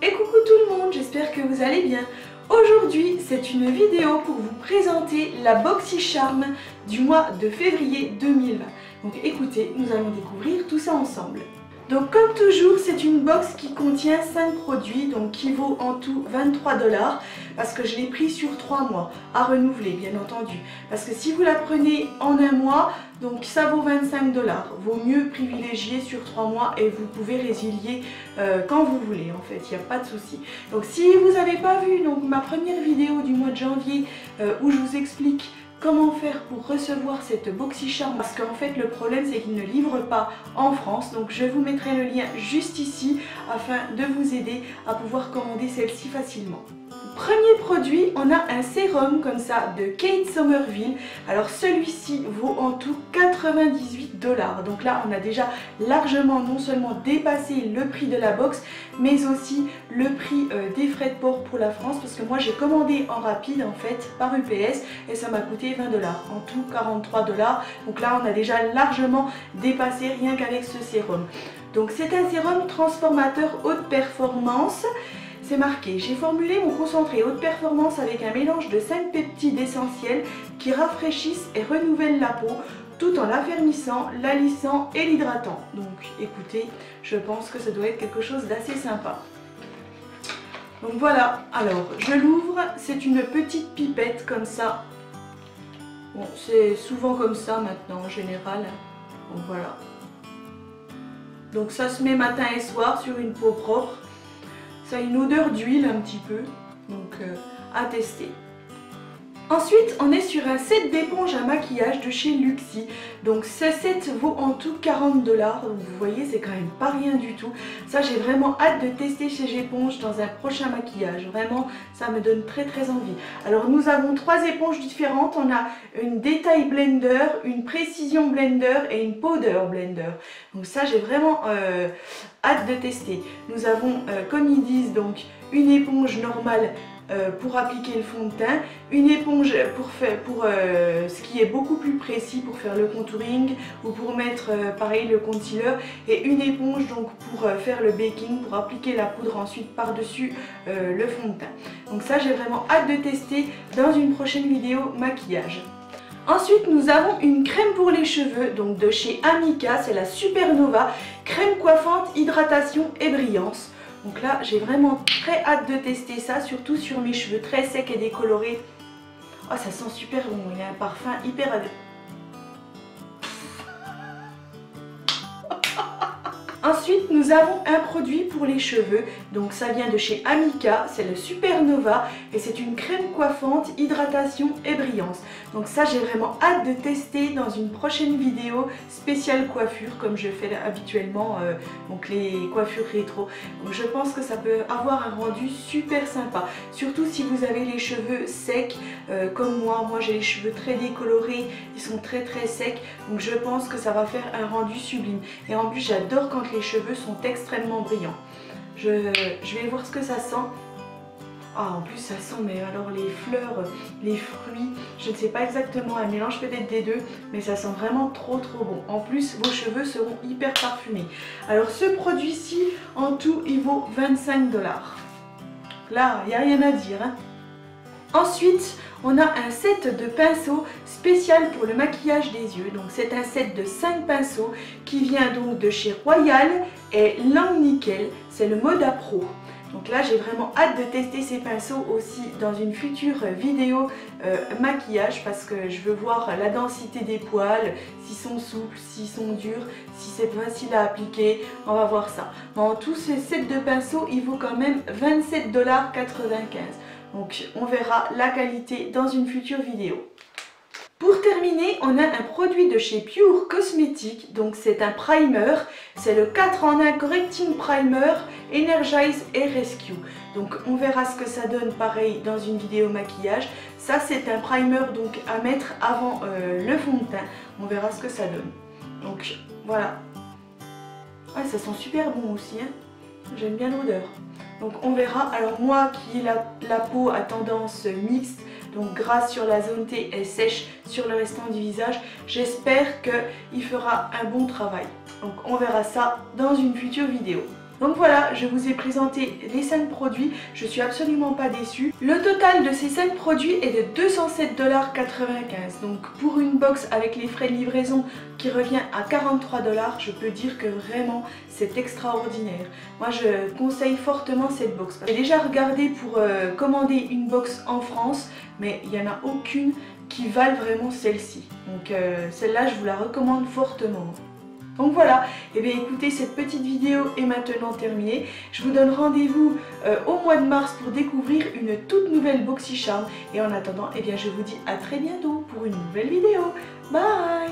Et coucou tout le monde, j'espère que vous allez bien. Aujourd'hui, c'est une vidéo pour vous présenter la BoxyCharm du mois de février 2020. Donc écoutez, nous allons découvrir tout ça ensemble. Donc comme toujours, c'est une box qui contient 5 produits, donc qui vaut en tout 23 $, parce que je l'ai pris sur 3 mois, à renouveler bien entendu. Parce que si vous la prenez en un mois, donc ça vaut 25 $. Vaut mieux privilégier sur 3 mois et vous pouvez résilier quand vous voulez en fait, il n'y a pas de souci. Donc si vous n'avez pas vu donc, ma première vidéo du mois de janvier où je vous explique comment faire pour recevoir cette BoxyCharm, parce qu'en fait le problème c'est qu'il ne livre pas en France, donc je vous mettrai le lien juste ici afin de vous aider à pouvoir commander celle-ci facilement. Premier produit, on a un sérum comme ça de Kate Somerville. Alors celui-ci vaut en tout 98 $. Donc là on a déjà largement non seulement dépassé le prix de la box, mais aussi le prix des frais de port pour la France, parce que moi j'ai commandé en rapide en fait par UPS et ça m'a coûté 20 $. En tout 43 $. Donc là on a déjà largement dépassé rien qu'avec ce sérum. Donc c'est un sérum transformateur haute performance. C'est marqué, j'ai formulé mon concentré haute performance avec un mélange de 5 peptides essentiels qui rafraîchissent et renouvellent la peau tout en l'affermissant, la lissant et l'hydratant. Donc écoutez, je pense que ça doit être quelque chose d'assez sympa. Donc voilà, alors je l'ouvre, c'est une petite pipette comme ça. Bon, c'est souvent comme ça maintenant en général. Donc voilà. Donc ça se met matin et soir sur une peau propre. Ça a une odeur d'huile un petit peu, donc à tester. Ensuite, on est sur un set d'éponges à maquillage de chez Luxie. Donc ce set vaut en tout 40 $. Donc vous voyez, c'est quand même pas rien du tout. Ça, j'ai vraiment hâte de tester chez Éponges dans un prochain maquillage. Vraiment, ça me donne très envie. Alors nous avons 3 éponges différentes. On a une Detail Blender, une Précision Blender et une Powder Blender. Donc ça, j'ai vraiment hâte de tester. Nous avons, comme ils disent, donc une éponge normale pour appliquer le fond de teint, une éponge pour ce qui est beaucoup plus précis pour faire le contouring ou pour mettre pareil le concealer, et une éponge donc pour faire le baking, pour appliquer la poudre ensuite par-dessus le fond de teint. Donc ça, j'ai vraiment hâte de tester dans une prochaine vidéo maquillage. Ensuite, nous avons une crème pour les cheveux, donc de chez Amika, c'est la Supernova, crème coiffante, hydratation et brillance. Donc là, j'ai vraiment très hâte de tester ça, surtout sur mes cheveux très secs et décolorés. Oh, ça sent super bon, il y a un parfum hyper agréable. Ensuite, nous avons un produit pour les cheveux, donc ça vient de chez Amika, c'est le Supernova et c'est une crème coiffante, hydratation et brillance. Donc ça, j'ai vraiment hâte de tester dans une prochaine vidéo spéciale coiffure, comme je fais habituellement, donc les coiffures rétro. Donc je pense que ça peut avoir un rendu super sympa, surtout si vous avez les cheveux secs comme moi j'ai les cheveux très décolorés, ils sont très secs, donc je pense que ça va faire un rendu sublime. Et en plus, j'adore quand les cheveux sont extrêmement brillants. Je vais voir ce que ça sent. Ah, en plus ça sent, mais alors les fleurs, les fruits, je ne sais pas exactement, un mélange peut-être des deux, mais ça sent vraiment trop bon. En plus, vos cheveux seront hyper parfumés. Alors ce produit-ci, en tout, il vaut 25 $. Là, il n'y a rien à dire, hein. Ensuite, on a un set de pinceaux spécial pour le maquillage des yeux. Donc c'est un set de 5 pinceaux qui vient donc de chez Royal et Langnickel. C'est le Moda Pro. Donc là, j'ai vraiment hâte de tester ces pinceaux aussi dans une future vidéo maquillage, parce que je veux voir la densité des poils, s'ils sont souples, s'ils sont durs, si c'est facile à appliquer. On va voir ça. En tout, ce set de pinceaux, il vaut quand même 27,95 $. Donc on verra la qualité dans une future vidéo. Pour terminer, on a un produit de chez Pure Cosmetics, donc c'est un primer, c'est le 4 en 1 Correcting Primer, Energize et Rescue. Donc on verra ce que ça donne pareil dans une vidéo maquillage. Ça, c'est un primer donc à mettre avant le fond de teint. On verra ce que ça donne. Donc voilà. Ouais, ça sent super bon aussi, hein. J'aime bien l'odeur. Donc on verra. Alors moi qui ai la peau à tendance mixte, donc grasse sur la zone T et sèche sur le restant du visage, j'espère qu'il fera un bon travail. Donc on verra ça dans une future vidéo. Donc voilà, je vous ai présenté les 5 produits, je suis absolument pas déçue. Le total de ces 5 produits est de 207,95 $. Donc pour une box avec les frais de livraison qui revient à 43 $, je peux dire que vraiment c'est extraordinaire. Moi je conseille fortement cette box. J'ai déjà regardé pour commander une box en France, mais il n'y en a aucune qui valent vraiment celle-ci. Donc celle-là je vous la recommande fortement. Donc voilà, et bien écoutez, cette petite vidéo est maintenant terminée. Je vous donne rendez-vous au mois de mars pour découvrir une toute nouvelle BoxyCharm. Et en attendant, eh bien je vous dis à très bientôt pour une nouvelle vidéo. Bye!